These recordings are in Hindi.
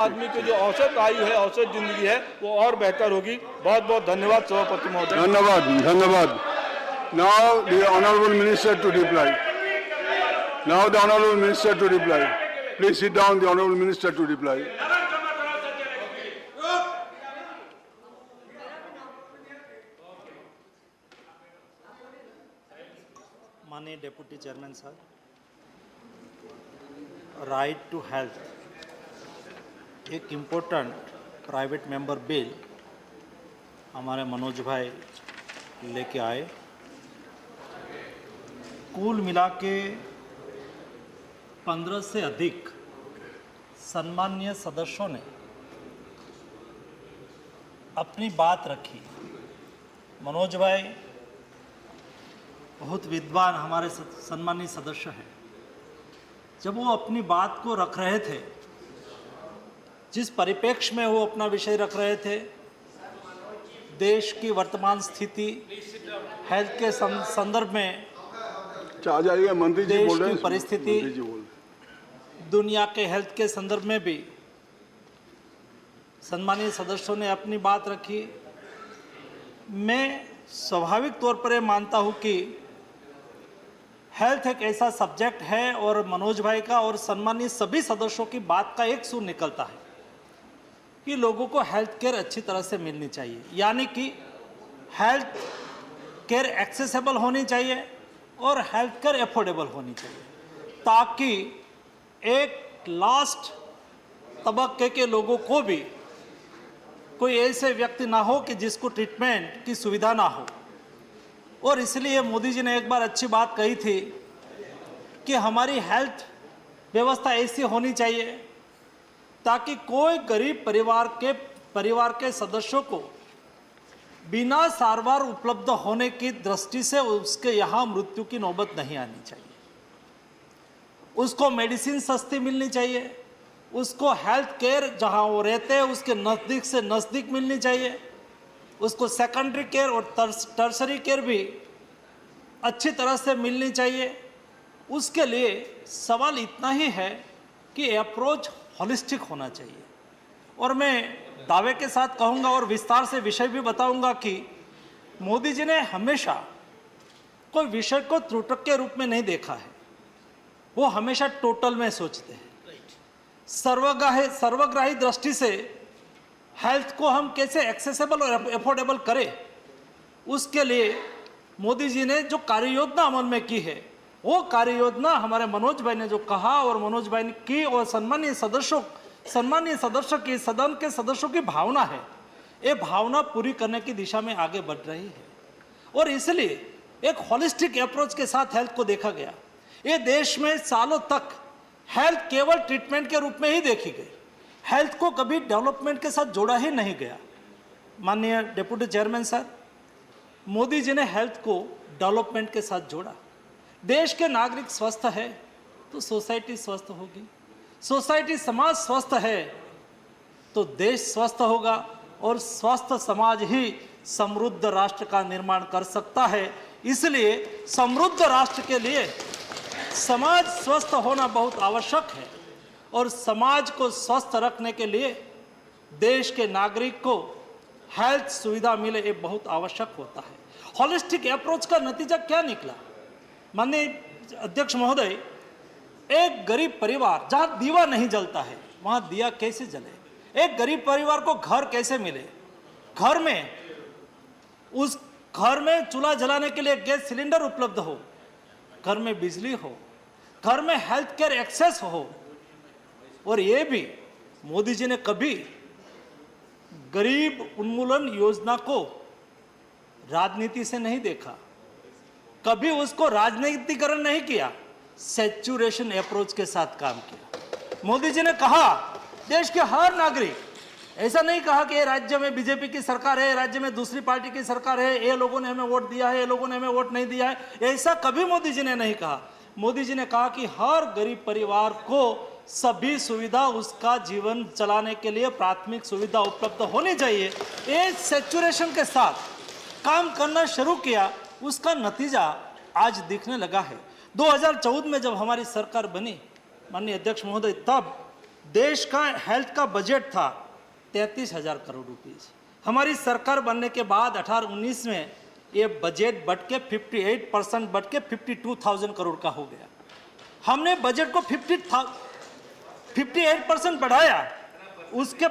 आदमी की जो औसत आयु है, औसत जिंदगी है, वो और बेहतर होगी। बहुत बहुत धन्यवाद सभापति महोदय। धन्यवाद धन्यवाद। Now the honourable minister to reply. Now the honourable minister to reply. Please sit down, the honourable minister to reply. माननीय डेप्यूटी चेयरमैन साहब, राइट टू हेल्थ एक इम्पोर्टेंट प्राइवेट मेंबर बिल हमारे मनोज भाई लेके आए। कुल मिला के 15 से अधिक सम्मानीय सदस्यों ने अपनी बात रखी। मनोज भाई बहुत विद्वान हमारे सम्मानीय सदस्य हैं। जब वो अपनी बात को रख रहे थे, जिस परिप्रेक्ष्य में वो अपना विषय रख रहे थे, देश की वर्तमान स्थिति, हेल्थ के संदर्भ में आ जाइए, मंत्री जी बोल रहे हैं, देश की परिस्थिति, दुनिया के हेल्थ के संदर्भ में भी सम्मानीय सदस्यों ने अपनी बात रखी। मैं स्वाभाविक तौर पर ये मानता हूँ कि हेल्थ एक ऐसा सब्जेक्ट है और मनोज भाई का और सम्मानीय सभी सदस्यों की बात का एक सुर निकलता है कि लोगों को हेल्थ केयर अच्छी तरह से मिलनी चाहिए, यानी कि हेल्थ केयर एक्सेसिबल होनी चाहिए और हेल्थ केयर एफोर्डेबल होनी चाहिए, ताकि एक लास्ट तबके के लोगों को भी कोई ऐसे व्यक्ति ना हो कि जिसको ट्रीटमेंट की सुविधा ना हो। और इसलिए मोदी जी ने एक बार अच्छी बात कही थी कि हमारी हेल्थ व्यवस्था ऐसी होनी चाहिए ताकि कोई गरीब परिवार के सदस्यों को बिना सारवार उपलब्ध होने की दृष्टि से उसके यहाँ मृत्यु की नौबत नहीं आनी चाहिए। उसको मेडिसिन सस्ती मिलनी चाहिए, उसको हेल्थ केयर जहाँ वो रहते हैं उसके नज़दीक से नज़दीक मिलनी चाहिए, उसको सेकेंडरी केयर और टर्सरी केयर भी अच्छी तरह से मिलनी चाहिए। उसके लिए सवाल इतना ही है कि अप्रोच हॉलिस्टिक होना चाहिए। और मैं दावे के साथ कहूँगा और विस्तार से विषय भी बताऊँगा कि मोदी जी ने हमेशा कोई विषय को त्रुटक के रूप में नहीं देखा है, वो हमेशा टोटल में सोचते हैं। सर्वग्राही दृष्टि से हेल्थ को हम कैसे एक्सेसिबल और एफोर्डेबल करें, उसके लिए मोदी जी ने जो कार्य योजना अमल में की है, वो कार्य योजना हमारे मनोज भाई ने जो कहा और मनोज भाई ने की और सम्मानीय सदस्यों की, सदन के सदस्यों की भावना है, ये भावना पूरी करने की दिशा में आगे बढ़ रही है। और इसलिए एक हॉलिस्टिक अप्रोच के साथ हेल्थ को देखा गया। ये देश में सालों तक हेल्थ केवल ट्रीटमेंट के रूप में ही देखी गई, हेल्थ को कभी डेवलपमेंट के साथ जोड़ा ही नहीं गया। माननीय deputy chairman sir, Modi ji ने हेल्थ को डेवलपमेंट के साथ जोड़ा। देश के नागरिक स्वस्थ है तो सोसाइटी स्वस्थ होगी, सोसाइटी समाज स्वस्थ है तो देश स्वस्थ होगा और स्वस्थ समाज ही समृद्ध राष्ट्र का निर्माण कर सकता है। इसलिए समृद्ध राष्ट्र के लिए समाज स्वस्थ होना बहुत आवश्यक है और समाज को स्वस्थ रखने के लिए देश के नागरिक को हेल्थ सुविधा मिले, ये बहुत आवश्यक होता है। हॉलिस्टिक अप्रोच का नतीजा क्या निकला? माननीय अध्यक्ष महोदय, एक गरीब परिवार जहाँ दीवा नहीं जलता है वहाँ दिया कैसे जले? एक गरीब परिवार को घर कैसे मिले? उस घर में चूल्हा जलाने के लिए गैस सिलेंडर उपलब्ध हो, घर में बिजली हो, घर में हेल्थ केयर एक्सेस हो। और ये भी मोदी जी ने कभी गरीब उन्मूलन योजना को राजनीति से नहीं देखा, कभी उसको राजनीतिकरण नहीं किया, सैचुरेशन अप्रोच के साथ काम किया। मोदी जी ने कहा देश के हर नागरिक, ऐसा नहीं कहा कि ये राज्य में बीजेपी की सरकार है, राज्य में दूसरी पार्टी की सरकार है, ये लोगों ने हमें वोट दिया है, ये लोगों ने हमें वोट नहीं दिया है, ऐसा कभी मोदी जी ने नहीं कहा। मोदी जी ने कहा कि हर गरीब परिवार को सभी सुविधा, उसका जीवन चलाने के लिए प्राथमिक सुविधा उपलब्ध होनी चाहिए। ये सैचुरेशन के साथ काम करना शुरू किया, उसका नतीजा आज दिखने लगा है। 2014 में जब हमारी सरकार बनी, माननीय अध्यक्ष महोदय, तब देश का हेल्थ का बजट था 33,000 करोड़ रुपीस। हमारी सरकार बनने के बाद 18-19 में ये बजट बढ़ के 58% बढ़ के 52,000 करोड़ का हो गया। हमने बजट को 58% बढ़ाया। उसके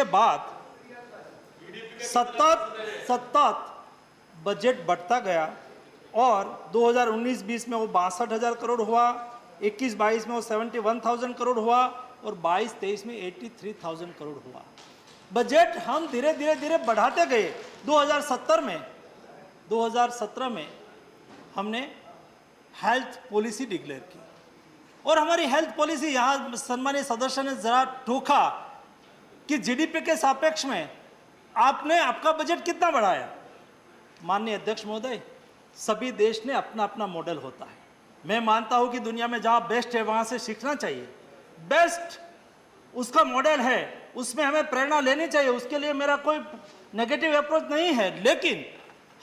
बाद सतत बजट बढ़ता गया और 2019-20 में वो 62,000 करोड़ हुआ, 21-22 में वो 71,000 करोड़ हुआ और 22-23 में 83,000 करोड़ हुआ। बजट हम धीरे धीरे बढ़ाते गए। 2017 में हमने हेल्थ पॉलिसी डिक्लेयर की और हमारी हेल्थ पॉलिसी, यहाँ सम्मानीय सदस्य ने जरा टोका कि जीडीपी के सापेक्ष में आपने आपका बजट कितना बढ़ाया। माननीय अध्यक्ष महोदय, सभी देश ने अपना अपना मॉडल होता है। मैं मानता हूं कि दुनिया में जहां बेस्ट है वहां से सीखना चाहिए। बेस्ट उसका मॉडल है, उसमें हमें प्रेरणा लेनी चाहिए। उसके लिए मेरा कोई नेगेटिव अप्रोच नहीं है, लेकिन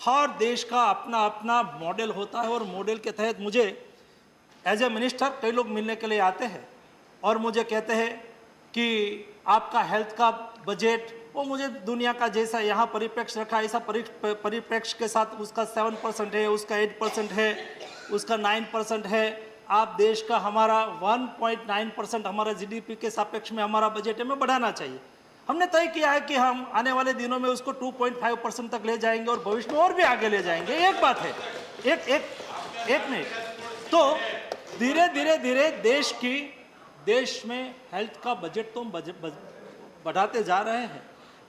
हर देश का अपना अपना मॉडल होता है और मॉडल के तहत मुझे एज ए मिनिस्टर कई लोग मिलने के लिए आते हैं और मुझे कहते हैं कि आपका हेल्थ का बजट, वो मुझे दुनिया का जैसा यहाँ परिप्रेक्ष्य रखा ऐसा परिप्रेक्ष्य के साथ उसका 7% है, उसका 8% है, उसका 9% है। आप देश का हमारा 1.9% हमारा जीडीपी के सापेक्ष में हमारा बजट में बढ़ाना चाहिए। हमने तय किया है कि हम आने वाले दिनों में उसको 2.5% तक ले जाएंगे और भविष्य में और भी आगे ले जाएंगे। एक बात है, एक मिनट, तो धीरे देश में हेल्थ का बजट तो हम बढ़ाते जा रहे हैं,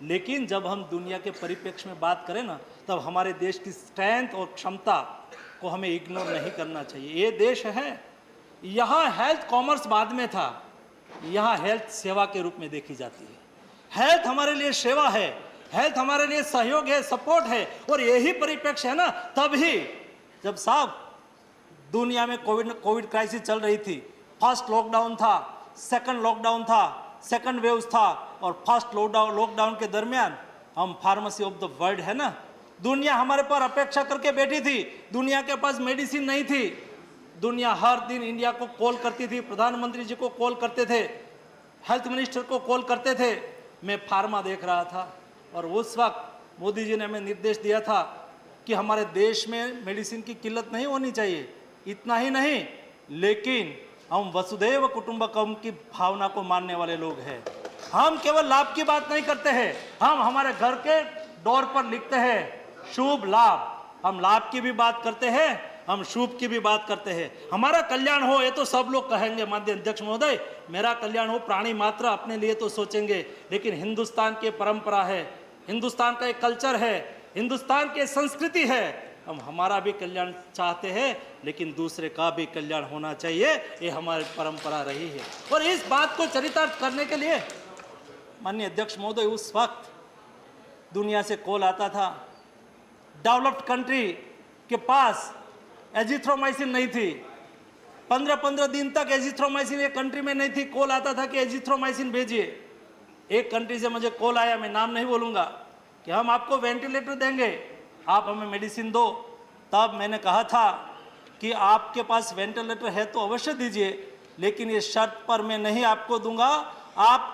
लेकिन जब हम दुनिया के परिप्रेक्ष्य में बात करें ना, तब हमारे देश की स्ट्रेंथ और क्षमता को हमें इग्नोर नहीं करना चाहिए। ये देश है, यहाँ हेल्थ कॉमर्स बाद में था, यहाँ हेल्थ सेवा के रूप में देखी जाती है। हेल्थ हमारे लिए सेवा है, हेल्थ हमारे लिए सहयोग है, सपोर्ट है, और यही परिप्रेक्ष्य है ना। तभी जब साहब दुनिया में कोविड क्राइसिस चल रही थी, फर्स्ट लॉकडाउन था, सेकंड लॉकडाउन था, सेकंड वेव था, और फर्स्ट लॉकडाउन के दरमियान हम फार्मेसी ऑफ द वर्ल्ड है ना, दुनिया हमारे पर अपेक्षा करके बैठी थी। दुनिया के पास मेडिसिन नहीं थी। दुनिया हर दिन इंडिया को कॉल करती थी, प्रधानमंत्री जी को कॉल करते थे, हेल्थ मिनिस्टर को कॉल करते थे। मैं फार्मा देख रहा था और उस वक्त मोदी जी ने हमें निर्देश दिया था कि हमारे देश में मेडिसिन की किल्लत नहीं होनी चाहिए। इतना ही नहीं, लेकिन हम वसुधैव कुटुंबकम की भावना को मानने वाले लोग हैं। हम केवल लाभ की बात नहीं करते हैं, हम हमारे घर के डोर पर लिखते हैं शुभ लाभ। हम लाभ की भी बात करते हैं, हम शुभ की भी बात करते हैं। हमारा कल्याण हो ये तो सब लोग कहेंगे माननीय अध्यक्ष महोदय, मेरा कल्याण हो, प्राणी मात्र अपने लिए तो सोचेंगे, लेकिन हिंदुस्तान की परंपरा है, हिंदुस्तान का एक कल्चर है, हिंदुस्तान की संस्कृति है। हम हमारा भी कल्याण चाहते हैं, लेकिन दूसरे का भी कल्याण होना चाहिए, ये हमारी परंपरा रही है। और इस बात को चरितार्थ करने के लिए माननीय अध्यक्ष महोदय, उस वक्त दुनिया से कॉल आता था, डेवलप्ड कंट्री के पास एजिथ्रोमाइसिन नहीं थी, 15-15 दिन तक एजिथ्रोमाइसिन एक कंट्री में नहीं थी। कॉल आता था कि एजिथ्रोमाइसिन भेजिए। एक कंट्री से मुझे कॉल आया, मैं नाम नहीं बोलूँगा, कि हम आपको वेंटिलेटर देंगे, आप हमें मेडिसिन दो। तब मैंने कहा था कि आपके पास वेंटिलेटर है तो अवश्य दीजिए, लेकिन ये शर्त पर मैं नहीं आपको दूंगा। आप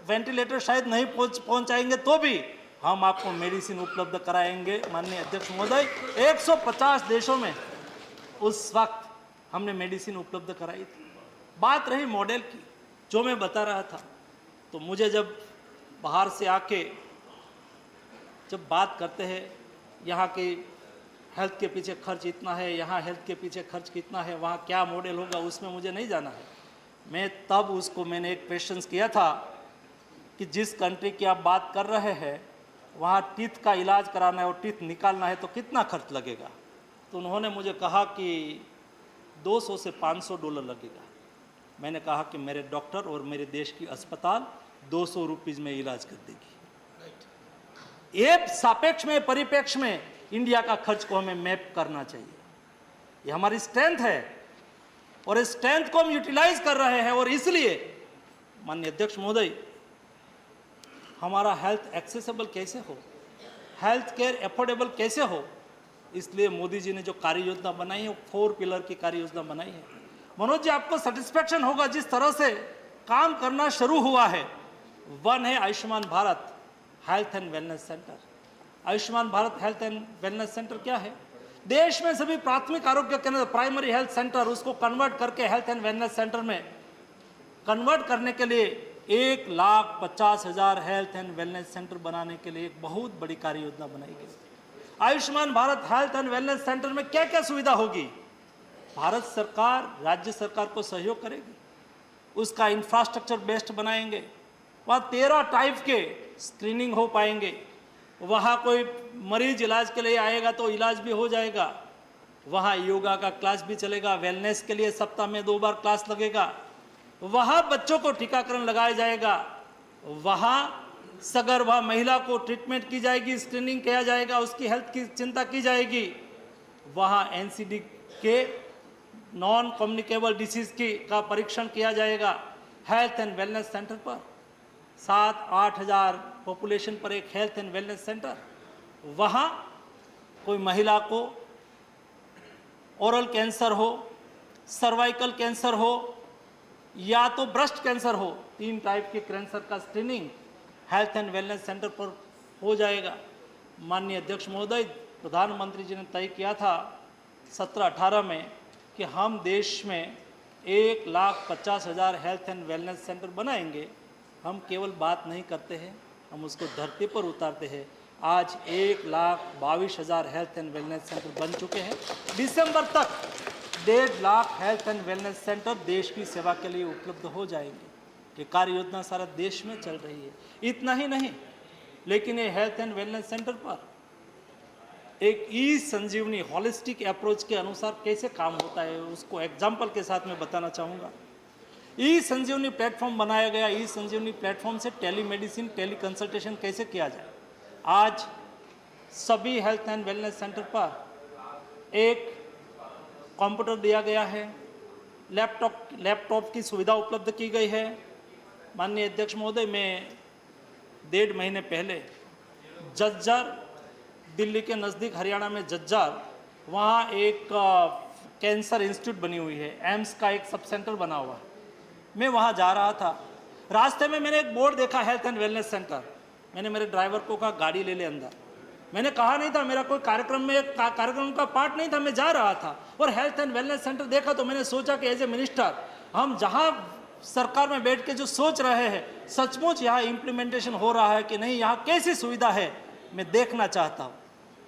वेंटिलेटर शायद नहीं पहुंचाएंगे तो भी हम आपको मेडिसिन उपलब्ध कराएंगे। माननीय अध्यक्ष महोदय, 150 देशों में उस वक्त हमने मेडिसिन उपलब्ध कराई थी। बात रही मॉडल की, जो मैं बता रहा था, तो मुझे जब बाहर से आके जब बात करते हैं यहाँ के हेल्थ के पीछे खर्च इतना है, यहाँ हेल्थ के पीछे खर्च कितना है, वहाँ क्या मॉडल होगा, उसमें मुझे नहीं जाना है। मैंने एक क्वेश्चन किया था कि जिस कंट्री की आप बात कर रहे हैं वहाँ टीथ का इलाज कराना है और टीथ निकालना है तो कितना खर्च लगेगा। तो उन्होंने मुझे कहा कि $200 से $500 लगेगा। मैंने कहा कि मेरे डॉक्टर और मेरे देश की अस्पताल 200 रुपीज़ में इलाज कर देगी। ये सापेक्ष में, परिप्रेक्ष्य में इंडिया का खर्च को हमें मैप करना चाहिए। ये हमारी स्ट्रेंथ है और इस स्ट्रेंथ को हम यूटिलाइज कर रहे हैं। और इसलिए माननीय अध्यक्ष महोदय, हमारा हेल्थ एक्सेसिबल कैसे हो, हेल्थ केयर एफोर्डेबल कैसे हो, इसलिए मोदी जी ने जो कार्य योजना बनाई है, वो 4 पिलर की कार्य योजना बनाई है। मनोज जी, आपको सेटिस्फेक्शन होगा जिस तरह से काम करना शुरू हुआ है। वन है Ayushman Bharat health and wellness centre. Ayushman Bharat health and wellness centre क्या है? देश में सभी प्राथमिक आरोग्य केंद्र, प्राइमरी हेल्थ सेंटर, उसको कन्वर्ट करके हेल्थ एंड वेलनेस सेंटर में कन्वर्ट करने के लिए 1,50,000 हेल्थ एंड वेलनेस सेंटर बनाने के लिए एक बहुत बड़ी कार्य योजना बनाई गई। Ayushman Bharat health and wellness centre में क्या क्या सुविधा होगी? भारत सरकार राज्य सरकार को सहयोग करेगी, उसका इंफ्रास्ट्रक्चर बेस्ड बनाएंगे। वहाँ 13 टाइप के स्क्रीनिंग हो पाएंगे। वहाँ कोई मरीज इलाज के लिए आएगा तो इलाज भी हो जाएगा। वहाँ योगा का क्लास भी चलेगा, वेलनेस के लिए सप्ताह में 2 बार क्लास लगेगा। वहाँ बच्चों को टीकाकरण लगाया जाएगा। वहाँ सगर्भा महिला को ट्रीटमेंट की जाएगी, स्क्रीनिंग किया जाएगा, उसकी हेल्थ की चिंता की जाएगी। वहाँ एनसीडी के नॉन कम्युनिकेबल डिसीज का परीक्षण किया जाएगा। हेल्थ एंड वेलनेस सेंटर पर 7-8 हज़ार पॉपुलेशन पर एक हेल्थ एंड वेलनेस सेंटर। वहाँ कोई महिला को ओरल कैंसर हो, सर्वाइकल कैंसर हो या तो ब्रेस्ट कैंसर हो, 3 टाइप के कैंसर का screening health and wellness centre पर हो जाएगा। माननीय अध्यक्ष महोदय, प्रधानमंत्री जी ने तय किया था 17-18 में कि हम देश में 1,50,000 हेल्थ एंड वेलनेस सेंटर बनाएंगे। हम केवल बात नहीं करते हैं, हम उसको धरती पर उतारते हैं। आज 1,22,000 हेल्थ एंड वेलनेस सेंटर बन चुके हैं। दिसंबर तक 1.5 lakh health and wellness centre देश की सेवा के लिए उपलब्ध हो जाएंगे। ये कार्य योजना सारा देश में चल रही है। इतना ही नहीं, लेकिन ये हेल्थ एंड वेलनेस सेंटर पर एक ई संजीवनी हॉलिस्टिक अप्रोच के अनुसार कैसे काम होता है, उसको एग्जाम्पल के साथ मैं बताना चाहूँगा। ई संजीवनी प्लेटफॉर्म बनाया गया। ई संजीवनी प्लेटफॉर्म से टेलीमेडिसिन, टेली कंसल्टेशन कैसे किया जाए। आज सभी हेल्थ एंड वेलनेस सेंटर पर एक कंप्यूटर दिया गया है, लैपटॉप की सुविधा उपलब्ध की गई है। माननीय अध्यक्ष महोदय, मैं 1.5 महीने पहले जज्जर, दिल्ली के नज़दीक हरियाणा में जज्जर, वहाँ एक कैंसर इंस्टीट्यूट बनी हुई है, एम्स का एक सब सेंटर बना हुआ है। मैं वहाँ जा रहा था, रास्ते में मैंने एक बोर्ड देखा, हेल्थ एंड वेलनेस सेंटर। मैंने मेरे ड्राइवर को कहा गाड़ी ले ले अंदर। मैंने कहा नहीं था, मेरा कोई कार्यक्रम का पार्ट नहीं था, मैं जा रहा था और हेल्थ एंड वेलनेस सेंटर देखा तो मैंने सोचा कि एज ए मिनिस्टर हम जहाँ सरकार में बैठ के जो सोच रहे हैं, सचमुच यहाँ इम्प्लीमेंटेशन हो रहा है कि नहीं, यहाँ कैसी सुविधा है, मैं देखना चाहता हूँ।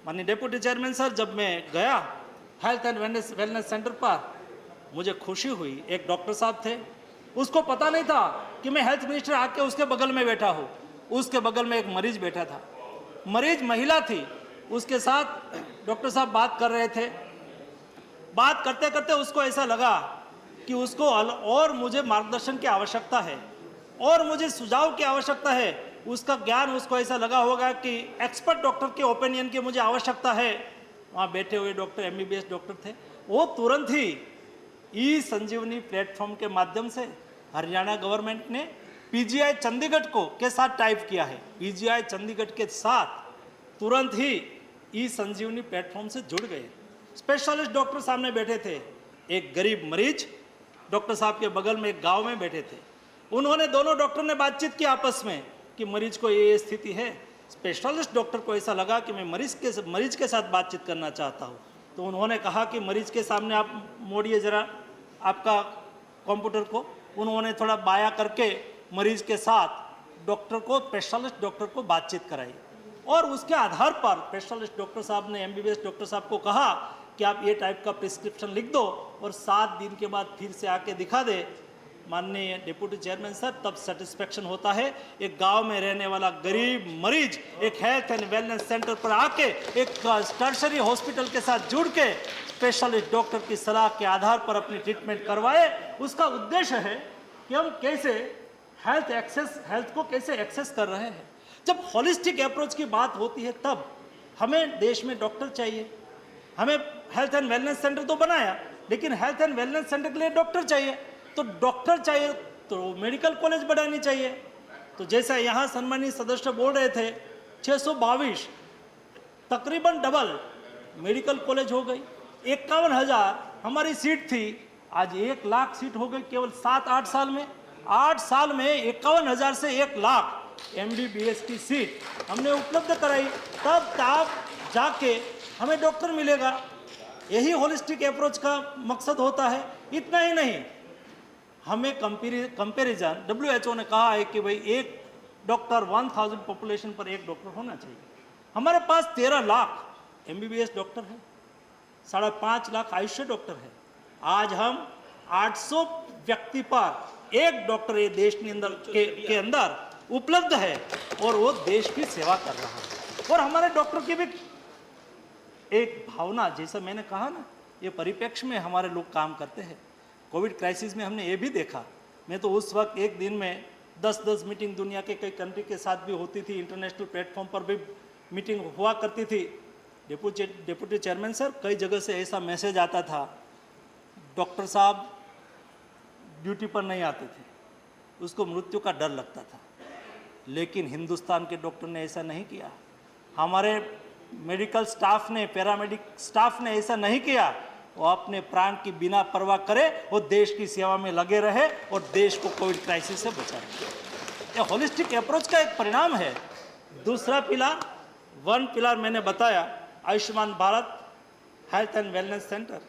माननीय डिप्टी चेयरमैन सर, जब मैं गया हेल्थ एंड वेलनेस सेंटर पर, मुझे खुशी हुई। एक डॉक्टर साहब थे, उसको पता नहीं था कि मैं हेल्थ मिनिस्टर आके उसके बगल में बैठा हूँ। उसके बगल में एक मरीज बैठा था, मरीज महिला थी, उसके साथ डॉक्टर साहब बात कर रहे थे। बात करते करते उसको ऐसा लगा कि उसको और मुझे मार्गदर्शन की आवश्यकता है और मुझे सुझाव की आवश्यकता है। उसका ज्ञान, उसको ऐसा लगा होगा कि एक्सपर्ट डॉक्टर के ओपिनियन की मुझे आवश्यकता है। वहाँ बैठे हुए डॉक्टर MBBS डॉक्टर थे, वो तुरंत ही ई संजीवनी प्लेटफॉर्म के माध्यम से हरियाणा गवर्नमेंट ने PGI चंडीगढ़ के साथ टाइप किया है। PGI चंडीगढ़ के साथ तुरंत ही ई संजीवनी प्लेटफॉर्म से जुड़ गए। स्पेशलिस्ट डॉक्टर सामने बैठे थे, एक गरीब मरीज डॉक्टर साहब के बगल में एक गांव में बैठे थे। उन्होंने, दोनों डॉक्टर ने बातचीत की आपस में कि मरीज को ये स्थिति है। स्पेशलिस्ट डॉक्टर को ऐसा लगा कि मैं मरीज के साथ बातचीत करना चाहता हूँ, तो उन्होंने कहा कि मरीज के सामने आप मोड़िए ज़रा आपका कंप्यूटर को। उन्होंने थोड़ा बाया करके मरीज के साथ डॉक्टर को, स्पेशलिस्ट डॉक्टर को बातचीत कराई और उसके आधार पर स्पेशलिस्ट डॉक्टर साहब ने MBBS डॉक्टर साहब को कहा कि आप ये टाइप का प्रिस्क्रिप्शन लिख दो और 7 दिन के बाद फिर से आके दिखा दे। माननीय डिप्टी चेयरमैन सर, तब सेटिस्फेक्शन होता है। एक गांव में रहने वाला गरीब मरीज एक हेल्थ एंड वेलनेस सेंटर पर आके एक टर्शरी हॉस्पिटल के साथ जुड़ के स्पेशलिस्ट डॉक्टर की सलाह के आधार पर अपनी ट्रीटमेंट करवाए। उसका उद्देश्य है कि हम कैसे हेल्थ को कैसे एक्सेस कर रहे हैं। जब होलिस्टिक अप्रोच की बात होती है, तब हमें देश में डॉक्टर चाहिए। हमें हेल्थ एंड वेलनेस सेंटर तो बनाया, लेकिन हेल्थ एंड वेलनेस सेंटर के लिए डॉक्टर चाहिए। तो डॉक्टर चाहिए तो मेडिकल कॉलेज बढ़ानी चाहिए। तो जैसा यहाँ सम्मानित सदस्य बोल रहे थे, 622 तकरीबन डबल मेडिकल कॉलेज हो गई। 51,000 हमारी सीट थी, आज 1 लाख सीट हो गई केवल 7-8 साल में। 8 साल में 51,000 से 1 लाख MBBS की सीट हमने उपलब्ध कराई, तब जाके हमें डॉक्टर मिलेगा। यही होलिस्टिक अप्रोच का मकसद होता है। इतना ही नहीं, हमें कंपेरिजन WHO ने कहा है कि भाई एक डॉक्टर 1000 पॉपुलेशन पर एक डॉक्टर होना चाहिए। हमारे पास 13 लाख MBBS डॉक्टर है, 5.5 लाख आयुष डॉक्टर है। आज हम 800 व्यक्ति पर एक डॉक्टर ये देश के अंदर उपलब्ध है और वो देश की सेवा कर रहा है। और हमारे डॉक्टर की भी एक भावना, जैसा मैंने कहा ना, ये परिप्रेक्ष्य में हमारे लोग काम करते हैं। कोविड क्राइसिस में हमने ये भी देखा। मैं तो उस वक्त एक दिन में 10-10 मीटिंग दुनिया के कई कंट्री के साथ भी होती थी, इंटरनेशनल प्लेटफॉर्म पर भी मीटिंग हुआ करती थी। डिप्टी चेयरमैन सर, कई जगह से ऐसा मैसेज आता था, डॉक्टर साहब ड्यूटी पर नहीं आते थे, उसको मृत्यु का डर लगता था। लेकिन हिंदुस्तान के डॉक्टर ने ऐसा नहीं किया। हमारे मेडिकल स्टाफ ने, पैरामेडिक स्टाफ ने ऐसा नहीं किया। वो अपने प्राण की बिना परवाह करे, वो देश की सेवा में लगे रहे और देश को कोविड क्राइसिस से बचाए। ये होलिस्टिक अप्रोच का एक परिणाम है। दूसरा पिलर, 1 पिलर मैंने बताया, Ayushman Bharat health and wellness centre.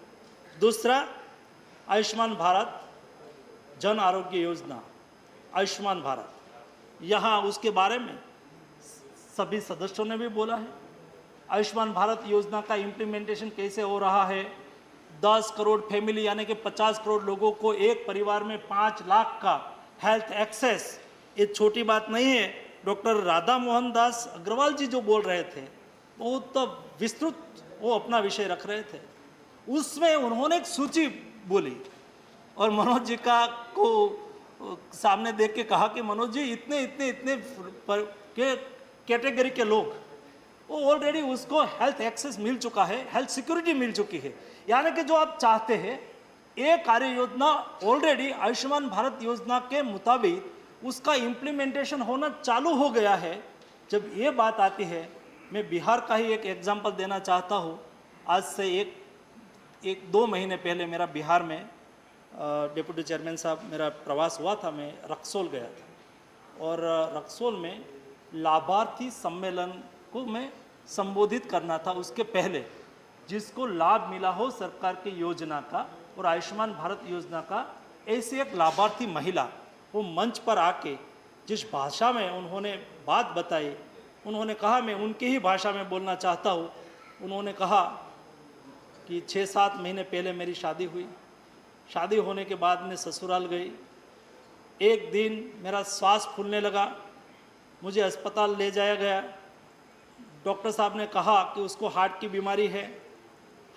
दूसरा, आयुष्मान भारत जन आरोग्य योजना, आयुष्मान भारत। यहाँ उसके बारे में सभी सदस्यों ने भी बोला है। आयुष्मान भारत योजना का इम्प्लीमेंटेशन कैसे हो रहा है। 10 करोड़ फैमिली यानी कि 50 करोड़ लोगों को एक परिवार में 5 लाख का हेल्थ एक्सेस, ये छोटी बात नहीं है। डॉक्टर राधा मोहन दास अग्रवाल जी जो बोल रहे थे, बहुत तो विस्तृत वो अपना विषय रख रहे थे। उसमें उन्होंने एक सूची बोली और मनोज जी का को सामने देख के कहा कि मनोज जी इतने इतने इतने कैटेगरी के लोग, वो ऑलरेडी उसको हेल्थ एक्सेस मिल चुका है, हेल्थ सिक्योरिटी मिल चुकी है। यानी कि जो आप चाहते हैं, ये कार्य योजना ऑलरेडी आयुष्मान भारत योजना के मुताबिक उसका इम्प्लीमेंटेशन होना चालू हो गया है। जब ये बात आती है, मैं बिहार का ही एक एग्जांपल देना चाहता हूँ। आज से एक 2 महीने पहले मेरा बिहार में डिप्टी चेयरमैन साहब मेरा प्रवास हुआ था। मैं रक्सौल गया था और रक्सौल में लाभार्थी सम्मेलन को मैं संबोधित करना था। उसके पहले जिसको लाभ मिला हो सरकार की योजना का और आयुष्मान भारत योजना का, ऐसी एक लाभार्थी महिला वो मंच पर आके जिस भाषा में उन्होंने बात बताई, उन्होंने कहा, मैं उनकी ही भाषा में बोलना चाहता हूँ। उन्होंने कहा कि 6-7 महीने पहले मेरी शादी हुई। शादी होने के बाद मैं ससुराल गई। एक दिन मेरा श्वास फूलने लगा, मुझे अस्पताल ले जाया गया। डॉक्टर साहब ने कहा कि उसको हार्ट की बीमारी है।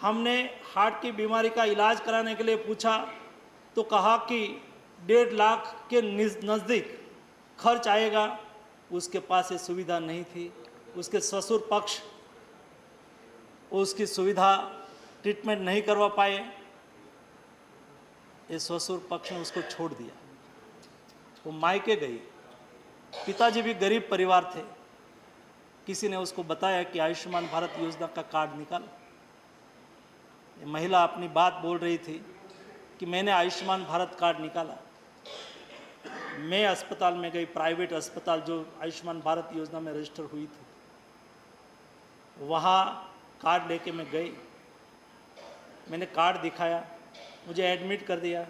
हमने हार्ट की बीमारी का इलाज कराने के लिए पूछा तो कहा कि 1.5 लाख के नज़दीक खर्च आएगा। उसके पास ये सुविधा नहीं थी। उसके ससुर पक्ष उसकी सुविधा ट्रीटमेंट नहीं करवा पाए। ये ससुर पक्ष ने उसको छोड़ दिया। वो मायके गई। पिताजी भी गरीब परिवार थे। किसी ने उसको बताया कि आयुष्मान भारत योजना का कार्ड निकाल। ये महिला अपनी बात बोल रही थी कि मैंने आयुष्मान भारत कार्ड निकाला। मैं अस्पताल में गई, प्राइवेट अस्पताल जो आयुष्मान भारत योजना में रजिस्टर हुई थी, वहाँ कार्ड लेके मैं गई। मैंने कार्ड दिखाया, मुझे एडमिट कर दिया।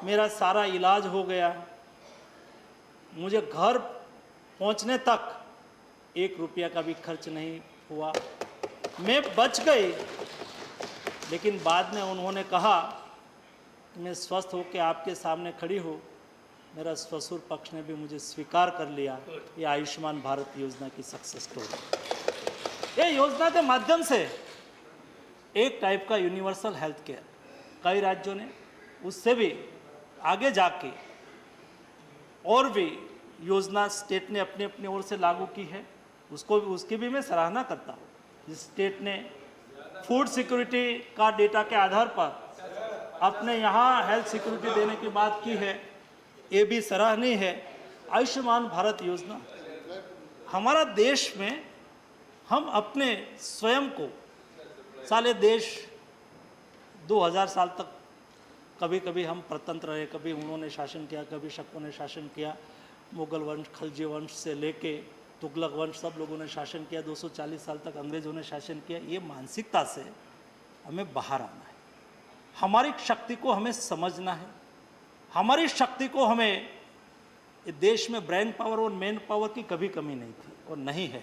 मेरा सारा इलाज हो गया। मुझे घर पहुंचने तक 1 रुपया का भी खर्च नहीं हुआ। मैं बच गई। लेकिन बाद में उन्होंने कहा कि मैं स्वस्थ होकर आपके सामने खड़ी हूँ। मेरा ससुर पक्ष ने भी मुझे स्वीकार कर लिया। ये आयुष्मान भारत योजना की सक्सेस स्टोरी। ये योजना के माध्यम से एक टाइप का यूनिवर्सल हेल्थ केयर कई राज्यों ने, उससे भी आगे जाके और भी योजना स्टेट ने अपने अपनी ओर से लागू की है। उसकी भी मैं सराहना करता हूँ। जिस स्टेट ने फूड सिक्योरिटी का डेटा के आधार पर अपने यहाँ हेल्थ सिक्योरिटी देने की बात की है, ये भी सराहनीय है। आयुष्मान भारत योजना हमारा देश में, हम अपने स्वयं को, साले देश 2000 साल तक कभी कभी हम प्रतंत्र रहे, कभी उन्होंने शासन किया, कभी शकों ने शासन किया, मुगल वंश, खलजी वंश से लेके तुगलक वंश, सब लोगों ने शासन किया, 240 साल तक अंग्रेजों ने शासन किया। ये मानसिकता से हमें बाहर आना है, हमारी शक्ति को हमें समझना है, हमारी शक्ति को हमें, देश में ब्रेन पावर और मैन पावर की कभी कमी नहीं थी और नहीं है,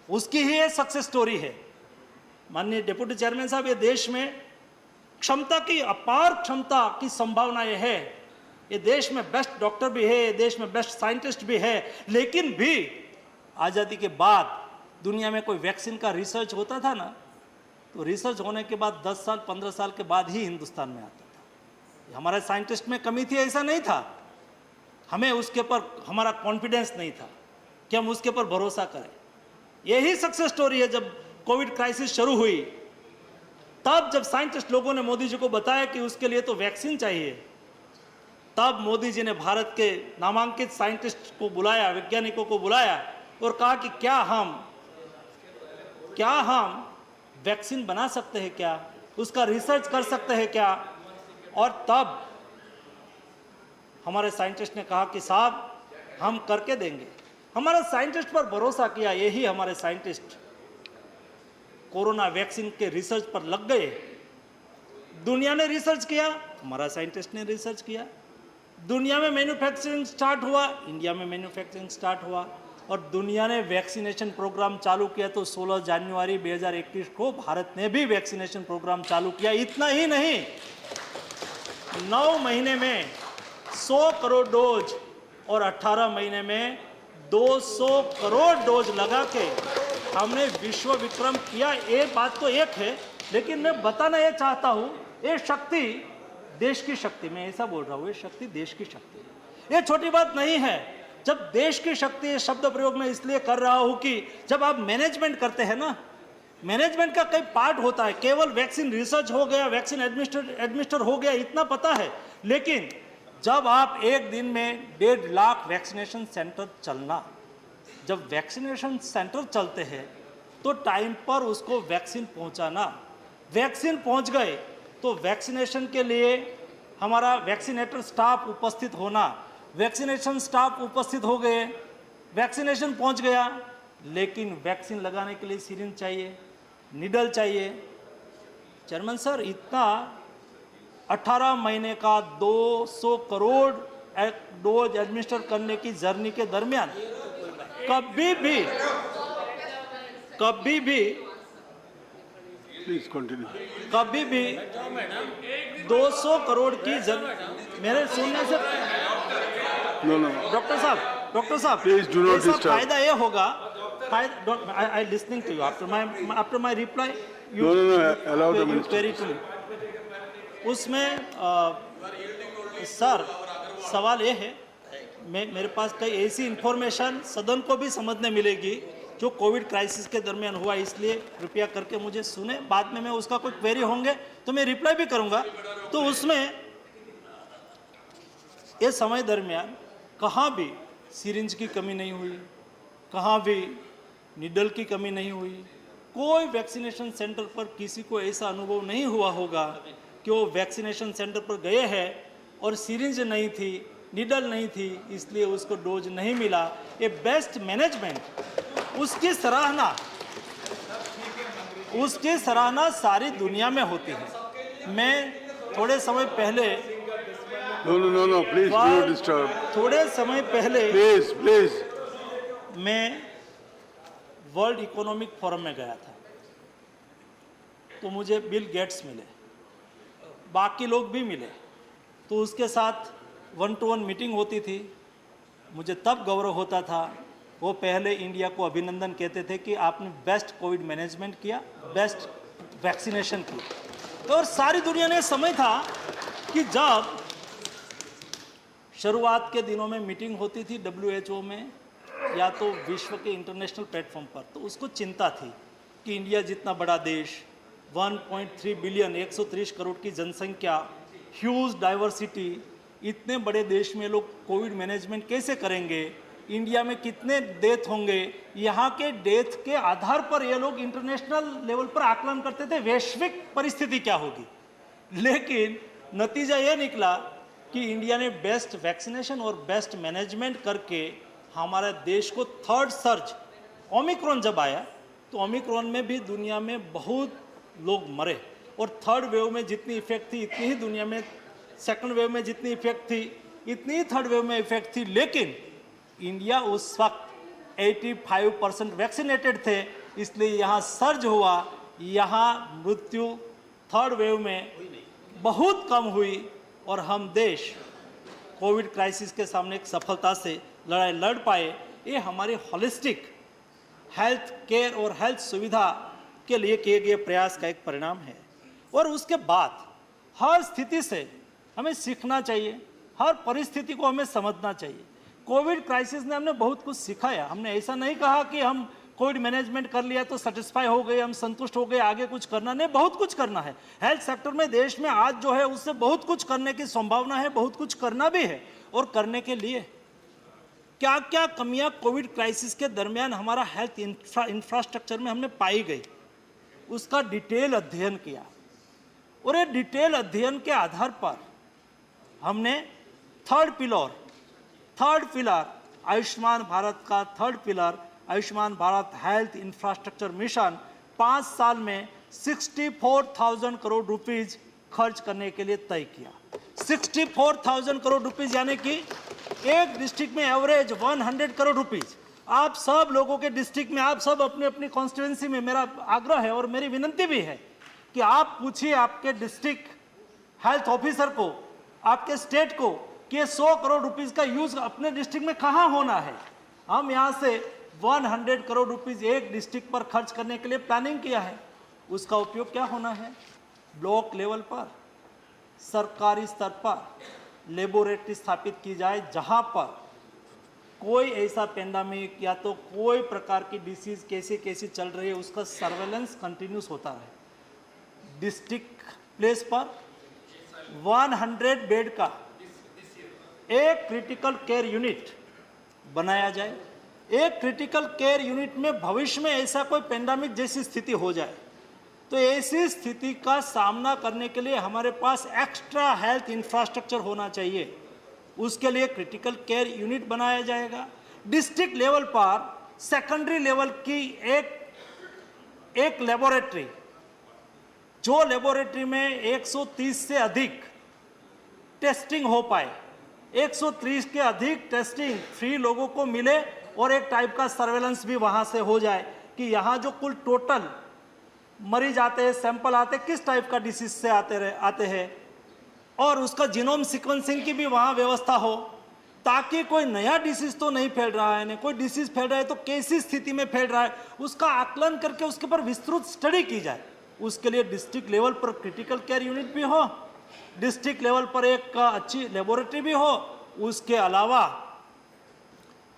उसकी ही ये सक्सेस स्टोरी है। माननीय डिप्टी चेयरमैन साहब, ये देश में क्षमता की, अपार क्षमता की संभावना ये है, ये देश में बेस्ट डॉक्टर भी है, ये देश में बेस्ट साइंटिस्ट भी है, लेकिन भी आज़ादी के बाद दुनिया में कोई वैक्सीन का रिसर्च होता था ना, तो रिसर्च होने के बाद 10 साल 15 साल के बाद ही हिंदुस्तान में आता था। हमारे साइंटिस्ट में कमी थी ऐसा नहीं था, हमें उसके ऊपर हमारा कॉन्फिडेंस नहीं था कि हम उसके ऊपर भरोसा करें। यही सक्सेस स्टोरी है। जब कोविड क्राइसिस शुरू हुई, तब जब साइंटिस्ट लोगों ने मोदी जी को बताया कि उसके लिए तो वैक्सीन चाहिए, तब मोदी जी ने भारत के नामांकित साइंटिस्ट को बुलाया, वैज्ञानिकों को बुलाया और कहा कि क्या हम वैक्सीन बना सकते हैं, क्या उसका रिसर्च कर सकते हैं क्या। और तब हमारे साइंटिस्ट ने कहा कि साहब हम करके देंगे। हमारे साइंटिस्ट पर भरोसा किया, यही हमारे साइंटिस्ट कोरोना वैक्सीन के रिसर्च पर लग गए। दुनिया ने रिसर्च किया, हमारा साइंटिस्ट ने रिसर्च किया। दुनिया में मैन्युफैक्चरिंग स्टार्ट हुआ, इंडिया में मैन्युफैक्चरिंग स्टार्ट हुआ, और दुनिया ने वैक्सीनेशन प्रोग्राम चालू किया। तो 16 जनवरी 2021 को भारत ने भी वैक्सीनेशन प्रोग्राम चालू किया। इतना ही नहीं, 9 महीने में 100 करोड़ डोज और 18 महीने में 200 करोड़ डोज लगा के हमने विश्व विक्रम किया। ये बात तो एक है, लेकिन मैं बताना ये चाहता हूँ, ये शक्ति देश की शक्ति, मैं ऐसा बोल रहा हूँ, ये शक्ति देश की शक्ति है, ये छोटी बात नहीं है। जब देश की शक्ति, ये शब्द प्रयोग मैं इसलिए कर रहा हूँ कि जब आप मैनेजमेंट करते हैं ना, मैनेजमेंट का कई पार्ट होता है। केवल वैक्सीन रिसर्च हो गया, वैक्सीन एडमिनिस्टर हो गया, इतना पता है। लेकिन जब आप एक दिन में 1.5 लाख वैक्सीनेशन सेंटर चलना, जब वैक्सीनेशन सेंटर चलते हैं तो टाइम पर उसको वैक्सीन पहुंचाना, वैक्सीन पहुंच गए तो वैक्सीनेशन के लिए हमारा वैक्सीनेटर स्टाफ उपस्थित होना, वैक्सीनेशन स्टाफ उपस्थित हो गए, वैक्सीनेशन पहुंच गया, लेकिन वैक्सीन लगाने के लिए सिरिंज चाहिए, निडल चाहिए। चेयरमैन सर, इतना 18 महीने का 200 करोड़ डोज एडमिनिस्टर करने की जर्नी के दरमियान कभी भी 200 करोड़ की मेरे सुनने से डॉक्टर साहब प्लीज डू नॉट डिस्टर्ब। फायदा ये होगा, I listening to you after my reply, no allow the minister. उसमें सर सवाल ये है, मेरे पास कई ऐसी इंफॉर्मेशन सदन को भी समझने मिलेगी जो कोविड क्राइसिस के दरमियान हुआ, इसलिए कृपया करके मुझे सुने। बाद में मैं उसका कोई क्वेरी होंगे तो मैं रिप्लाई भी करूंगा। तो उसमें ये समय दरमियान कहाँ भी सिरिंज की कमी नहीं हुई, कहाँ भी निडल की कमी नहीं हुई। कोई वैक्सीनेशन सेंटर पर किसी को ऐसा अनुभव नहीं हुआ होगा कि वो वैक्सीनेशन सेंटर पर गए हैं और सिरिंज नहीं थी, निडल नहीं थी, इसलिए उसको डोज नहीं मिला। ये बेस्ट मैनेजमेंट, उसकी सराहना सारी दुनिया में होती है। मैं थोड़े समय पहले no please do not disturb. थोड़े समय पहले प्लीज मैं वर्ल्ड इकोनॉमिक फोरम में गया था, तो मुझे बिल गेट्स मिले, बाकी लोग भी मिले, तो उसके साथ 1-to-1 मीटिंग होती थी। मुझे तब गौरव होता था, वो पहले इंडिया को अभिनंदन कहते थे कि आपने बेस्ट कोविड मैनेजमेंट किया, बेस्ट वैक्सीनेशन की। तो और सारी दुनिया ने समय था कि जब शुरुआत के दिनों में मीटिंग होती थी WHO में या तो विश्व के इंटरनेशनल प्लेटफॉर्म पर, तो उसको चिंता थी कि इंडिया जितना बड़ा देश, 1.3 बिलियन, 130 करोड़ की जनसंख्या, ह्यूज डाइवर्सिटी, इतने बड़े देश में लोग कोविड मैनेजमेंट कैसे करेंगे, इंडिया में कितने डेथ होंगे। यहाँ के डेथ के आधार पर ये लोग इंटरनेशनल लेवल पर आकलन करते थे वैश्विक परिस्थिति क्या होगी। लेकिन नतीजा ये निकला कि इंडिया ने बेस्ट वैक्सीनेशन और बेस्ट मैनेजमेंट करके हमारे देश को थर्ड सर्ज ओमिक्रॉन जब आया तो ओमिक्रॉन में भी दुनिया में बहुत लोग मरे, और थर्ड वेव में जितनी इफेक्ट थी इतनी ही दुनिया में सेकंड वेव में जितनी इफेक्ट थी इतनी ही थर्ड वेव में इफेक्ट थी। लेकिन इंडिया उस वक्त 85% वैक्सीनेटेड थे, इसलिए यहाँ सर्ज हुआ, यहाँ मृत्यु थर्ड वेव में बहुत कम हुई और हम देश कोविड क्राइसिस के सामने एक सफलता से लड़ाई लड़ पाए। ये हमारे होलिस्टिक हेल्थ केयर और हेल्थ सुविधा के लिए किए गए प्रयास का एक परिणाम है। और उसके बाद हर स्थिति से हमें सीखना चाहिए, हर परिस्थिति को हमें समझना चाहिए। कोविड क्राइसिस ने हमने बहुत कुछ सिखाया। हमने ऐसा नहीं कहा कि हम कोविड मैनेजमेंट कर लिया तो सेटिस्फाई हो गए, हम संतुष्ट हो गए, आगे कुछ करना नहीं, बहुत कुछ करना है। हेल्थ सेक्टर में देश में आज जो है उससे बहुत कुछ करने की संभावना है, बहुत कुछ करना भी है। और करने के लिए क्या क्या कमियां कोविड क्राइसिस के दरमियान हमारा हेल्थ इंफ्रास्ट्रक्चर में हमने पाई गई, उसका डिटेल अध्ययन किया। और ये डिटेल अध्ययन के आधार पर हमने थर्ड पिलर आयुष्मान भारत का third pillar Ayushman Bharat health infrastructure mission 5 साल में 64,000 करोड़ रुपीज खर्च करने के लिए तय किया। 64,000 करोड़ रुपीज यानी कि एक डिस्ट्रिक्ट में एवरेज 100 करोड़ रुपीज। आप सब लोगों के डिस्ट्रिक्ट में, आप सब अपनी अपनी कॉन्स्टिट्यूंसी में, मेरा आग्रह है और मेरी विनंती भी है कि आप पूछिए आपके डिस्ट्रिक्ट हेल्थ ऑफिसर को, आपके स्टेट को कि 100 करोड़ रुपीस का यूज अपने डिस्ट्रिक्ट में कहाँ होना है। हम यहाँ से 100 करोड़ रुपीस एक डिस्ट्रिक्ट पर खर्च करने के लिए प्लानिंग किया है। उसका उपयोग क्या होना है? ब्लॉक लेवल पर, सरकारी स्तर पर लेबोरेटरी स्थापित की जाए, जहाँ पर कोई ऐसा पेंडेमिक या तो कोई प्रकार की डिसीज कैसे कैसे चल रही है उसका सर्वेलेंस कंटिन्यूस होता रहे। डिस्ट्रिक्ट प्लेस पर 100 बेड का एक क्रिटिकल केयर यूनिट बनाया जाए। एक क्रिटिकल केयर यूनिट में भविष्य में ऐसा कोई पेंडेमिक जैसी स्थिति हो जाए तो ऐसी स्थिति का सामना करने के लिए हमारे पास एक्स्ट्रा हेल्थ इंफ्रास्ट्रक्चर होना चाहिए। उसके लिए क्रिटिकल केयर यूनिट बनाया जाएगा। डिस्ट्रिक्ट लेवल पर सेकेंडरी लेवल की एक लेबोरेटरी, जो लेबोरेटरी में 130 से अधिक टेस्टिंग हो पाए, 130 के अधिक टेस्टिंग फ्री लोगों को मिले और एक टाइप का सर्वेलेंस भी वहां से हो जाए कि यहाँ जो कुल टोटल मरीज आते हैं, सैंपल आते हैं, किस टाइप का डिसीज से आते हैं और उसका जीनोम सीक्वेंसिंग की भी वहाँ व्यवस्था हो, ताकि कोई नया डिसीज तो नहीं फैल रहा है, नहीं कोई डिसीज फैल रहा है तो कैसी स्थिति में फैल रहा है उसका आकलन करके उसके ऊपर विस्तृत स्टडी की जाए। उसके लिए डिस्ट्रिक्ट लेवल पर क्रिटिकल केयर यूनिट भी हो, डिस्ट्रिक्ट लेवल पर एक अच्छी लेबोरेटरी भी हो। उसके अलावा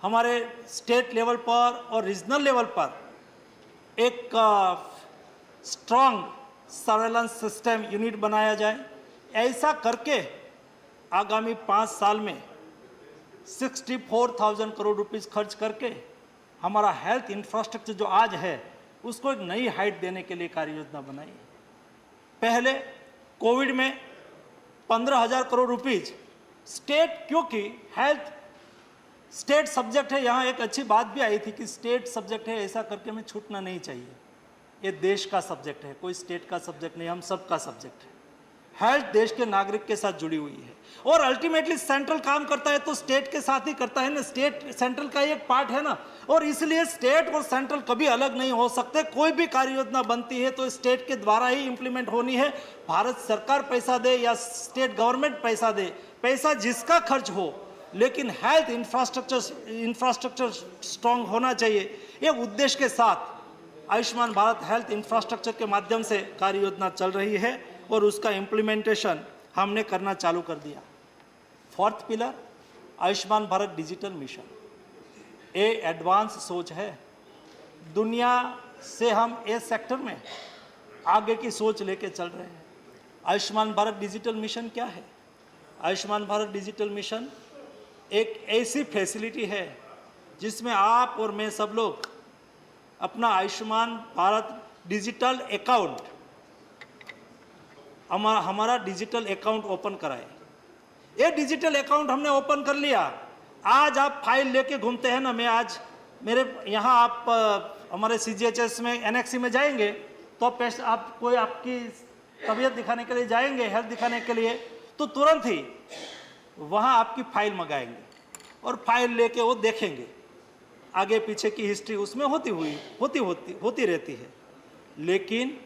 हमारे स्टेट लेवल पर और रीजनल लेवल पर एक स्ट्रॉन्ग सर्वेलेंस सिस्टम यूनिट बनाया जाए। ऐसा करके आगामी 5 साल में 64,000 करोड़ रुपीस खर्च करके हमारा हेल्थ इंफ्रास्ट्रक्चर जो आज है उसको एक नई हाइट देने के लिए कार्य योजना बनाई। पहले कोविड में 15,000 करोड़ रुपीज स्टेट, क्योंकि हेल्थ स्टेट सब्जेक्ट है, यहाँ एक अच्छी बात भी आई थी कि स्टेट सब्जेक्ट है, ऐसा करके हमें छूटना नहीं चाहिए। ये देश का सब्जेक्ट है, कोई स्टेट का सब्जेक्ट नहीं, हम सब का सब्जेक्ट है। हेल्थ देश के नागरिक के साथ जुड़ी हुई है और अल्टीमेटली सेंट्रल काम करता है तो स्टेट के साथ ही करता है ना, स्टेट सेंट्रल का एक पार्ट है ना, और इसलिए स्टेट और सेंट्रल कभी अलग नहीं हो सकते। कोई भी कार्य योजना बनती है तो स्टेट के द्वारा ही इंप्लीमेंट होनी है। भारत सरकार पैसा दे या स्टेट गवर्नमेंट पैसा दे, पैसा जिसका खर्च हो, लेकिन हेल्थ इंफ्रास्ट्रक्चर स्ट्रांग होना चाहिए। ये उद्देश्य के साथ आयुष्मान भारत हेल्थ इंफ्रास्ट्रक्चर के माध्यम से कार्य योजना चल रही है और उसका इम्प्लीमेंटेशन हमने करना चालू कर दिया। 4th pillar Ayushman Bharat digital mission, ये एडवांस सोच है। दुनिया से हम इस सेक्टर में आगे की सोच लेके चल रहे हैं। आयुष्मान भारत डिजिटल मिशन क्या है? आयुष्मान भारत डिजिटल मिशन एक ऐसी फैसिलिटी है जिसमें आप और मैं सब लोग अपना आयुष्मान भारत डिजिटल अकाउंट हमारा डिजिटल अकाउंट ओपन कराए। ये डिजिटल अकाउंट हमने ओपन कर लिया। आज आप फाइल लेके घूमते हैं ना, मैं आज मेरे यहाँ आप हमारे CGHS में NXC में जाएंगे तो आप कोई आपकी तबीयत दिखाने के लिए जाएंगे, हेल्थ दिखाने के लिए, तो तुरंत ही वहाँ आपकी फाइल मंगाएंगे और फाइल लेके वो देखेंगे, आगे पीछे की हिस्ट्री उसमें होती रहती है। लेकिन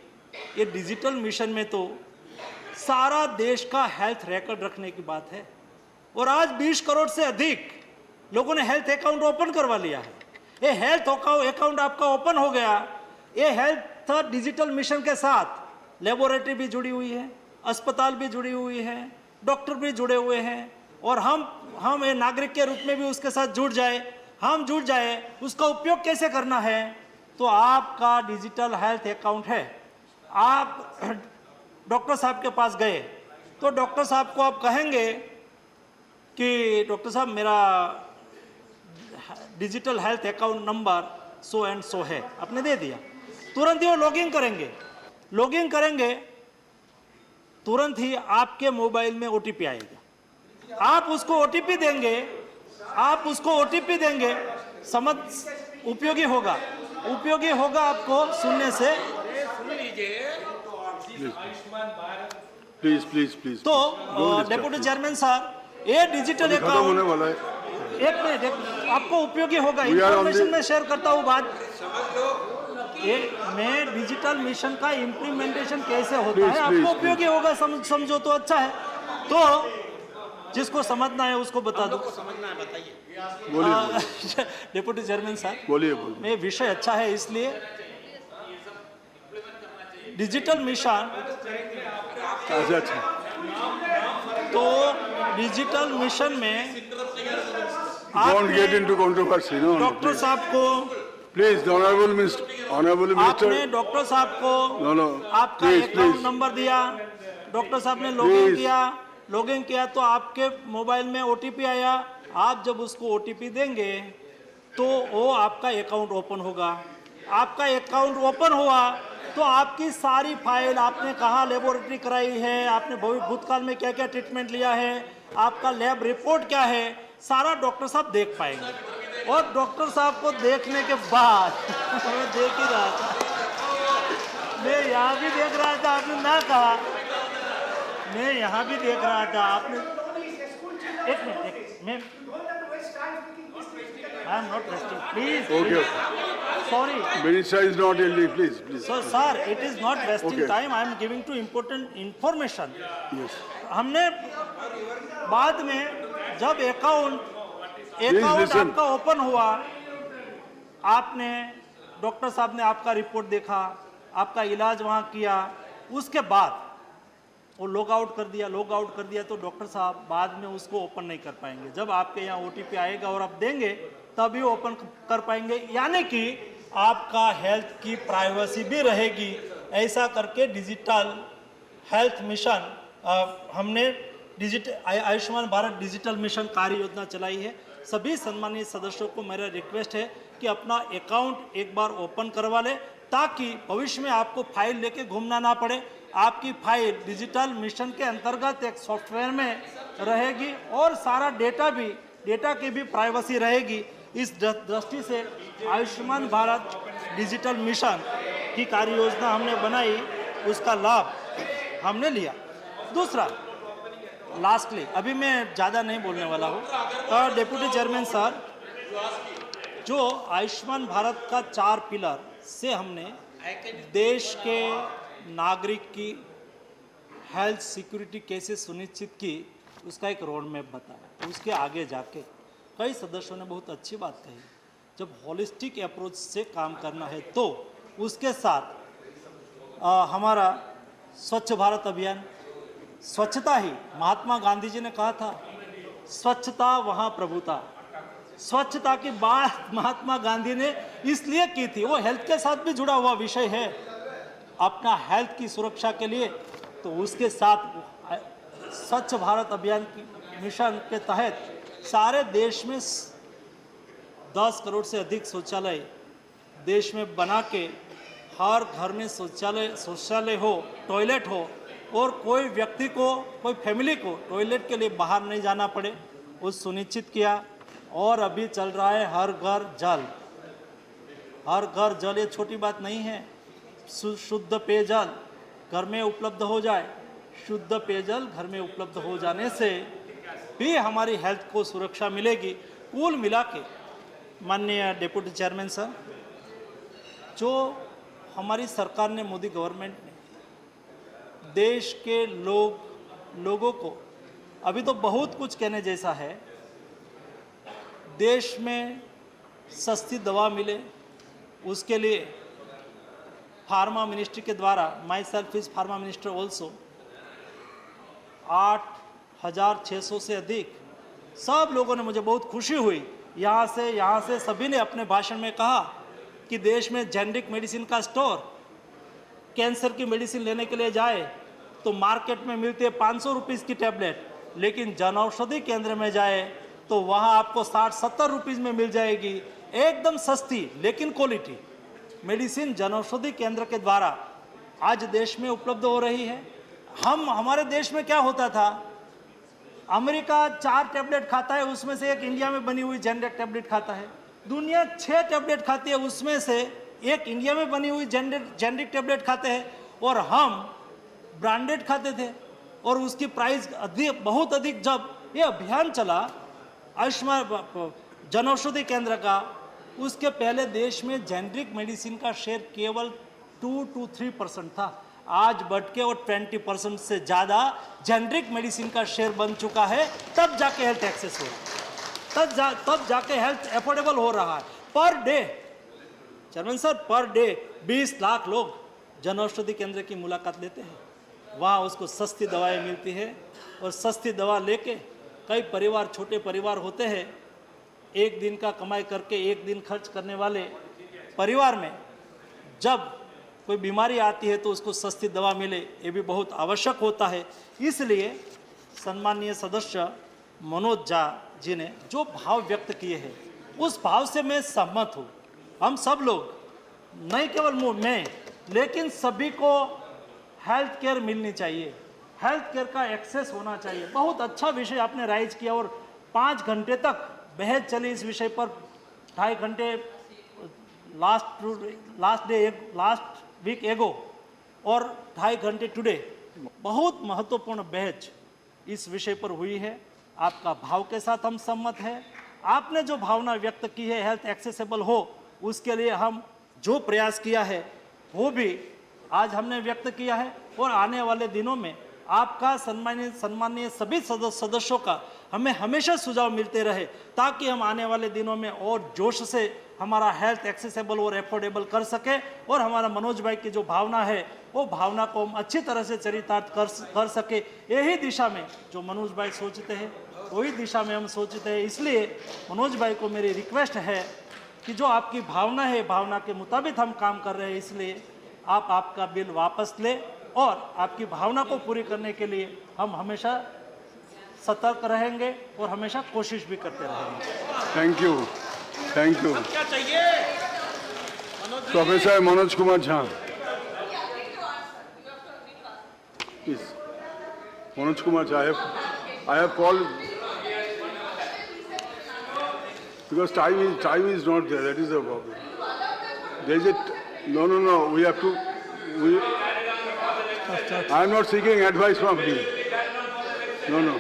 ये डिजिटल मिशन में तो सारा देश का हेल्थ रिकॉर्ड रखने की बात है और आज 20 करोड़ से अधिक लोगों ने हेल्थ अकाउंट ओपन करवा लिया है। ये हेल्थ अकाउंट आपका ओपन हो गया। ये हेल्थ डिजिटल मिशन के साथ लेबोरेटरी भी जुड़ी हुई है, अस्पताल भी जुड़ी हुई है, डॉक्टर भी जुड़े हुए हैं और हम एक नागरिक के रूप में भी उसके साथ जुड़ जाए। उसका उपयोग कैसे करना है? तो आपका डिजिटल हेल्थ अकाउंट है। आप डॉक्टर साहब के पास गए तो डॉक्टर साहब को आप कहेंगे कि डॉक्टर साहब मेरा digital health account number so and so है, आपने दे दिया। तुरंत ही वो लॉगिन करेंगे, तुरंत ही आपके मोबाइल में OTP आएगा। आप उसको OTP देंगे, समझ उपयोगी होगा आपको सुनने से। प्लीज तो डेप्यूटी चेयरमैन साहब, ये डिजिटल अकाउंट होने वाला है। एक मिनट, आपको उपयोगी होगा। इंफॉर्मेशन में शेयर करता हूँ बात। मैं डिजिटल मिशन का इम्प्लीमेंटेशन कैसे होता है आपको उपयोगी होगा, समझो तो अच्छा है। तो जिसको समझना है उसको बता दो। बोलिए डेप्यूटी चेयरमैन साहब, बोलिए। मैं विषय अच्छा है इसलिए डिजिटल मिशन। अच्छा, तो डिजिटल मिशन में Don't get into controversy. No, doctor साहब को please, the honorable minister. आपने डॉक्टर साहब को No, आपका please, अकाउंट please. नंबर दिया, डॉक्टर साहब ने लॉगिन किया तो आपके मोबाइल में OTP आया। आप जब उसको OTP देंगे तो वो आपका अकाउंट ओपन होगा। आपका अकाउंट ओपन हुआ तो आपकी सारी फाइल, आपने कहाँ लेबोरेटरी कराई है, आपने भूतकाल में क्या क्या ट्रीटमेंट लिया है, आपका लैब रिपोर्ट क्या है, सारा डॉक्टर साहब देख पाएंगे। और डॉक्टर साहब को देखने के बाद मैं देख ही रहा था, मैं यहाँ भी देख रहा था, आपने ना कहा, मैं यहाँ भी देख रहा था, आपने एक मिनट, मैं I am not wasting, please. Okay. Sorry. Minister is not in leave, please. So, sir, it is not wasting Okay. time. I am giving to important information. Yes. हमने बाद में जब अकाउंट listen. आपका ओपन हुआ, आपने डॉक्टर साहब ने आपका रिपोर्ट देखा, आपका इलाज वहाँ किया, उसके बाद वो लॉग आउट कर दिया तो डॉक्टर साहब बाद में उसको ओपन नहीं कर पाएंगे। जब आपके यहाँ OTP आएगा और आप देंगे तभी ओपन कर पाएंगे, यानी कि आपका हेल्थ की प्राइवेसी भी रहेगी। ऐसा करके डिजिटल हेल्थ मिशन हमने आयुष्मान भारत डिजिटल मिशन कार्य योजना चलाई है। सभी सम्मानित सदस्यों को मेरा रिक्वेस्ट है कि अपना अकाउंट एक बार ओपन करवा ले, ताकि भविष्य में आपको फाइल लेके घूमना ना पड़े। आपकी फाइल डिजिटल मिशन के अंतर्गत एक सॉफ्टवेयर में रहेगी और सारा डेटा की भी प्राइवेसी रहेगी। इस दृष्टि से आयुष्मान भारत डिजिटल मिशन की कार्य योजना हमने बनाई, उसका लाभ हमने लिया। दूसरा, लास्टली, अभी मैं ज़्यादा नहीं बोलने वाला हूँ। डेप्यूटी चेयरमैन सर, जो आयुष्मान भारत का 4 पिलर से हमने देश के नागरिक की हेल्थ सिक्योरिटी कैसे सुनिश्चित की, उसका एक रोड मैप बताया। उसके आगे जाके कई सदस्यों ने बहुत अच्छी बात कही, जब होलिस्टिक अप्रोच से काम करना है तो उसके साथ हमारा स्वच्छ भारत अभियान, स्वच्छता ही, महात्मा गांधी जी ने कहा था, स्वच्छता वहाँ प्रभुता। स्वच्छता की बात महात्मा गांधी ने इसलिए की थी, वो हेल्थ के साथ भी जुड़ा हुआ विषय है, अपना हेल्थ की सुरक्षा के लिए। तो उसके साथ स्वच्छ भारत अभियान की मिशन के तहत सारे देश में 10 करोड़ से अधिक शौचालय देश में बना के हर घर में शौचालय हो, टॉयलेट हो, और कोई व्यक्ति को, कोई फैमिली को टॉयलेट के लिए बाहर नहीं जाना पड़े, उस सुनिश्चित किया। और अभी चल रहा है हर घर जल। हर घर जल ये छोटी बात नहीं है। शुद्ध पेयजल घर में उपलब्ध हो जाए, शुद्ध पेयजल घर में उपलब्ध हो जाने से भी हमारी हेल्थ को सुरक्षा मिलेगी। कुल मिला के माननीय डिप्टी चेयरमैन सर, जो हमारी सरकार ने, मोदी गवर्नमेंट ने देश के लोगों को, अभी तो बहुत कुछ कहने जैसा है, देश में सस्ती दवा मिले उसके लिए फार्मा मिनिस्ट्री के द्वारा, my self is pharma minister also, 8,600 से अधिक सब लोगों ने, मुझे बहुत खुशी हुई, यहाँ से सभी ने अपने भाषण में कहा कि देश में जेनरिक मेडिसिन का स्टोर, कैंसर की मेडिसिन लेने के लिए जाए तो मार्केट में मिलती है 500 रुपीज़ की टैबलेट, लेकिन जन औषधि केंद्र में जाए तो वहाँ आपको 60-70 रुपीज़ में मिल जाएगी, एकदम सस्ती लेकिन क्वालिटी मेडिसिन जन औषधि केंद्र के द्वारा आज देश में उपलब्ध हो रही है। हमारे देश में क्या होता था, अमेरिका 4 टैबलेट खाता है, उसमें से एक इंडिया में बनी हुई जेनरिक टैबलेट खाता है। दुनिया 6 टैबलेट खाती है, उसमें से एक इंडिया में बनी हुई जेनरिक टैबलेट खाते हैं, और हम ब्रांडेड खाते थे और उसकी प्राइस अधिक, बहुत अधिक। जब ये अभियान चला आयुष्मान जन औषधि केंद्र का, उसके पहले देश में जेनरिक मेडिसिन का शेयर केवल 2 to 3% था। आज बढ़ के और 20% से ज़्यादा जेनरिक मेडिसिन का शेयर बन चुका है। तब जाके हेल्थ एक्सेस हो रहा है, तब जाके हेल्थ अफोर्डेबल हो रहा है। Per day chairman sir, per day 20 lakh लोग जन औषधि केंद्र की मुलाकात लेते हैं, वहाँ उसको सस्ती दवाएं मिलती है। और सस्ती दवा लेके कई परिवार, छोटे परिवार होते हैं, एक दिन का कमाई करके एक दिन खर्च करने वाले परिवार में जब कोई बीमारी आती है तो उसको सस्ती दवा मिले, ये भी बहुत आवश्यक होता है। इसलिए सम्माननीय सदस्य मनोज झा जी ने जो भाव व्यक्त किए हैं, उस भाव से मैं सहमत हूँ। हम सब लोग, नहीं केवल मैं, लेकिन सभी को हेल्थ केयर मिलनी चाहिए, हेल्थ केयर का एक्सेस होना चाहिए। बहुत अच्छा विषय आपने राइज किया और 5 घंटे तक बहस चली इस विषय पर। 2.5 घंटे लास्ट वीक एगो और 2.5 घंटे टुडे, बहुत महत्वपूर्ण बहस इस विषय पर हुई है। आपका भाव के साथ हम सहमत हैं। आपने जो भावना व्यक्त की है हेल्थ एक्सेसिबल हो, उसके लिए हम जो प्रयास किया है वो भी आज हमने व्यक्त किया है। और आने वाले दिनों में आपका सम्मानीय सभी सदस्यों का हमें हमेशा सुझाव मिलते रहे, ताकि हम आने वाले दिनों में और जोश से हमारा हेल्थ एक्सेसिबल और अफोर्डेबल कर सके। और हमारा मनोज भाई की जो भावना है, वो भावना को हम अच्छी तरह से चरितार्थ कर सके। यही दिशा में जो मनोज भाई सोचते हैं, वही दिशा में हम सोचते हैं। इसलिए मनोज भाई को मेरी रिक्वेस्ट है कि जो आपकी भावना है, भावना के मुताबिक हम काम कर रहे हैं, इसलिए आप आपका बिल वापस लें और आपकी भावना को पूरी करने के लिए हम हमेशा सतर्क रहेंगे और हमेशा कोशिश भी करते रहेंगे। Thank you, thank you. क्या चाहिए professor Manoj Kumar Jha, Manoj Kumar Jha, I have called because time is not there. That is the problem. There is no. We have to. I am not seeking advice from you. No.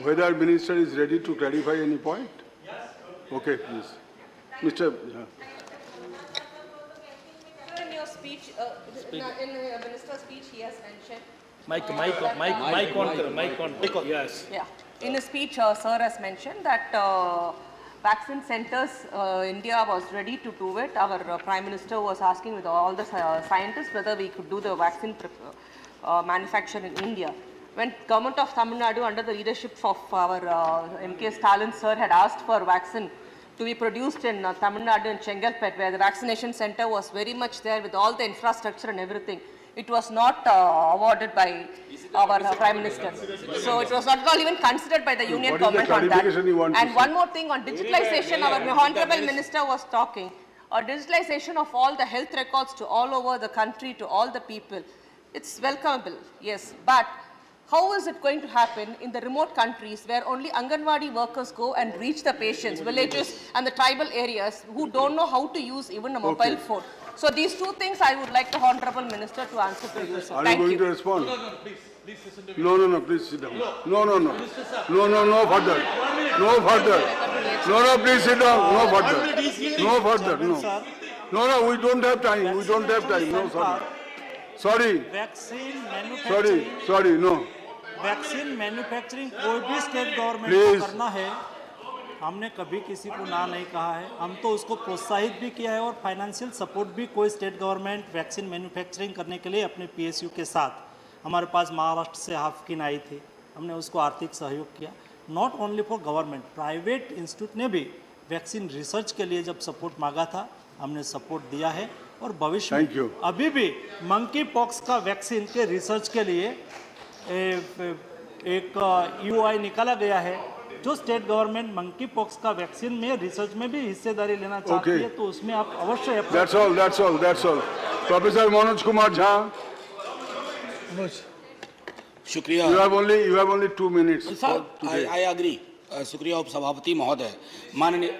Whether minister is ready to clarify any point? Okay, please. Mr. In your speech, in the minister's speech, he has mentioned. mic on. Yes. Yeah. In his speech, sir has mentioned that vaccine centers, India was ready to do it. Our Prime Minister was asking with all the scientists whether we could do the vaccine manufacture in India. When government of Tamil Nadu, under the leadership of our M.K. Stalin sir, had asked for vaccine to be produced in Tamil Nadu and Chengalpet, where the vaccination center was very much there with all the infrastructure and everything, it was not awarded by our Prime Minister. So it was not even considered by the Union What is the government on that. clarification you want to And see? one more thing on digitalization, our Honorable Minister was talking. digitalization of all the health records to all over the country, to all the people, it's welcomeable, yes. But how is it going to happen in the remote countries where only Anganwadi workers go and reach the patients, villages and the tribal areas who don't know how to use even a mobile phone? So these two things I would like the Honorable Minister to answer to you, sir. Are you Thank going you. to respond? please listen to No, please sit down. No further. No further. No, please sit down. No further. No further, no. No, we don't have time. We don't have time. No, sorry. Vaccine manufacturing Sorry, no. Vaccine manufacturing कोई भी स्टेट गवर्नमेंट Please. को करना है, हमने कभी किसी को ना नहीं कहा है, हम तो उसको प्रोत्साहित भी किया है और फाइनेंशियल सपोर्ट भी कोई स्टेट गवर्नमेंट वैक्सीन मैन्युफैक्चरिंग करने के लिए अपने पीएसयू के साथ, हमारे पास महाराष्ट्र से हाफकिन आई थी, हमने उसको आर्थिक सहयोग किया। Not only for government, private institute ने भी वैक्सीन रिसर्च के लिए जब सपोर्ट मांगा था, हमने सपोर्ट दिया है और भविष्य Thank you. में अभी भी मंकी पॉक्स का वैक्सीन के रिसर्च के लिए एक यूआई निकाला गया है। जो स्टेट गवर्नमेंट मंकी पॉक्स का वैक्सीन में रिसर्च में भी हिस्सेदारी लेना चाहती Okay. है तो उसमें आप अवश्य That's all. Professor Manoj Kumar Jha, शुक्रिया। you have only 2 minutes. I agree. शुक्रिया उप सभापति महोदय। माननीय